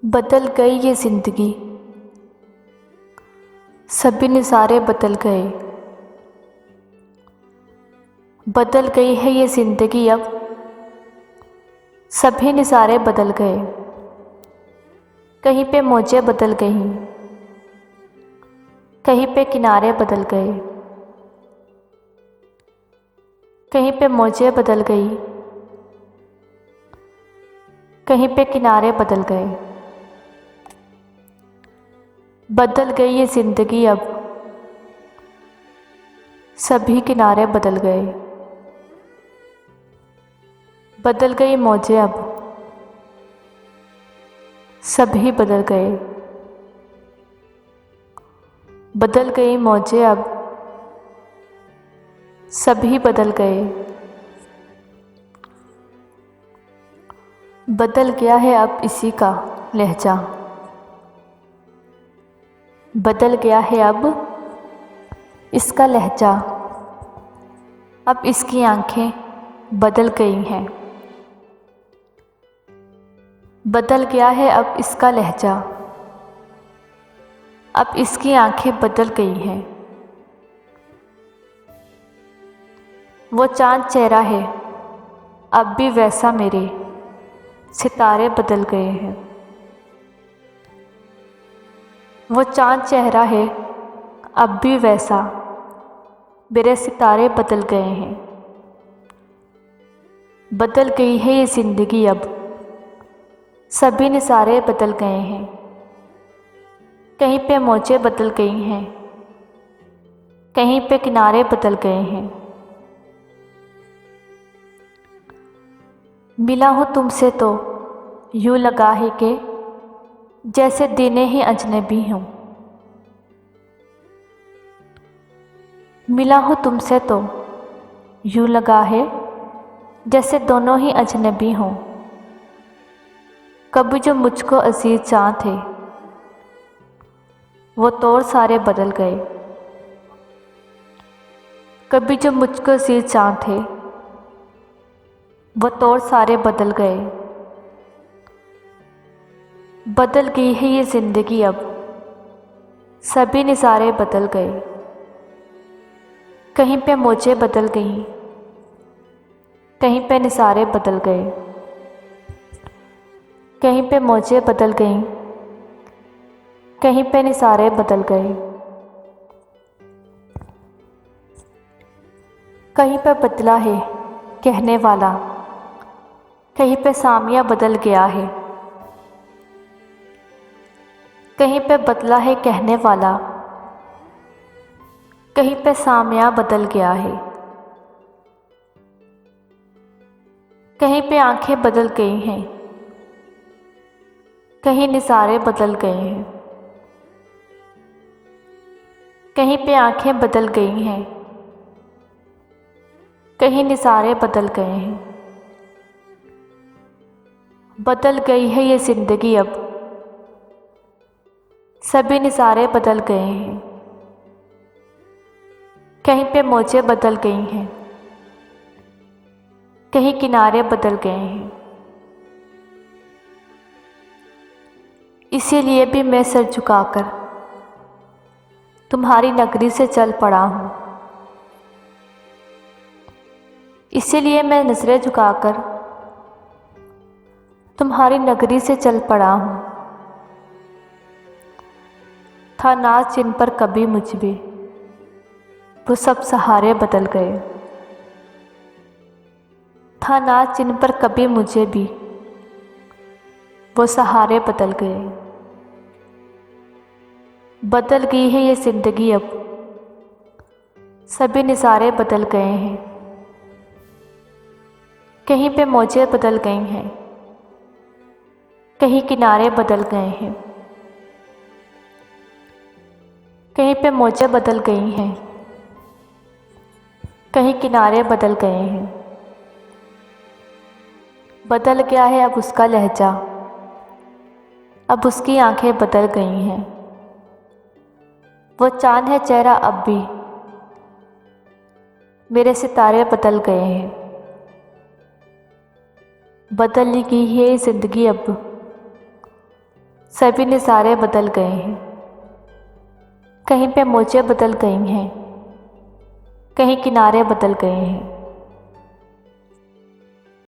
बदल गई ये ज़िंदगी, सभी नज़ारे बदल गए। बदल गई है ये ज़िंदगी अब, सभी नज़ारे बदल गए। कहीं पे मौजें बदल गईं, कहीं पे किनारे बदल गए। कहीं पे मौजें बदल गई, कहीं पे किनारे बदल गए। बदल गई ये ज़िंदगी अब, सभी किनारे बदल गए। बदल गई मौजें अब, सभी बदल गए। बदल गई मौजें अब, सभी बदल गए। बदल गया है अब इसी का लहजा, बदल गया है अब इसका लहजा। अब इसकी आंखें बदल गई हैं। बदल गया है अब इसका लहजा, अब इसकी आंखें बदल गई हैं। वो चांद चेहरा है अब भी वैसा, मेरे सितारे बदल गए हैं। वो चांद चेहरा है अब भी वैसा, मेरे सितारे बदल गए हैं। बदल गई है ये ज़िंदगी अब, सभी नज़ारे बदल गए हैं। कहीं पे मौजें बदल गई हैं, कहीं पे किनारे बदल गए हैं। मिला हूँ तुमसे तो यूँ लगा है कि जैसे दिने ही अजनबी हूँ। मिला हूँ तुमसे तो यूँ लगा है जैसे दोनों ही अजनबी हों। कभी जो मुझको अजीज चाँद थे, वो तौर सारे बदल गए। कभी जो मुझको अजीज चाँद थे, वो तौर सारे बदल गए। बदल गई है ये ज़िंदगी अब, सभी नज़ारे बदल गए। कहीं पे मौजें बदल गईं, कहीं पे नज़ारे बदल गए। कहीं पे मौजें बदल गईं, कहीं पे नज़ारे बदल गए। कहीं पे बदला है कहने वाला, कहीं पे सामिया बदल गया है। कहीं पे बदला है कहने वाला, कहीं पे सामिया बदल गया है। कहीं पे आंखें बदल गई हैं, कहीं नज़ारे बदल गए हैं। कहीं पे आंखें बदल गई हैं, कहीं नज़ारे बदल गए हैं। बदल गई है ये ज़िंदगी अब, सभी नज़ारे बदल गए हैं। कहीं पे मौजें बदल गई हैं, कहीं किनारे बदल गए हैं। इसीलिए भी मैं सर झुकाकर तुम्हारी नगरी से चल पड़ा हूँ। इसीलिए मैं नज़रें झुकाकर तुम्हारी नगरी से चल पड़ा हूँ। था नाज जिन पर कभी मुझ भी, वो सब सहारे बदल गए। था नाज जिन पर कभी मुझे भी, वो सहारे बदल गए। बदल गई है ये ज़िंदगी अब, सभी नज़ारे बदल गए हैं। कहीं पे मौजें बदल गई हैं, कहीं किनारे बदल गए हैं। कहीं पे मौजें बदल गई हैं, कहीं किनारे बदल गए हैं। बदल गया है अब उसका लहजा, अब उसकी आंखें बदल गई हैं। वो चांद है चेहरा अब भी, मेरे सितारे बदल गए हैं। बदल गई है ज़िंदगी अब, सभी नज़ारे बदल गए हैं। कहीं पे मौजें बदल गई हैं, कहीं किनारे बदल गए हैं।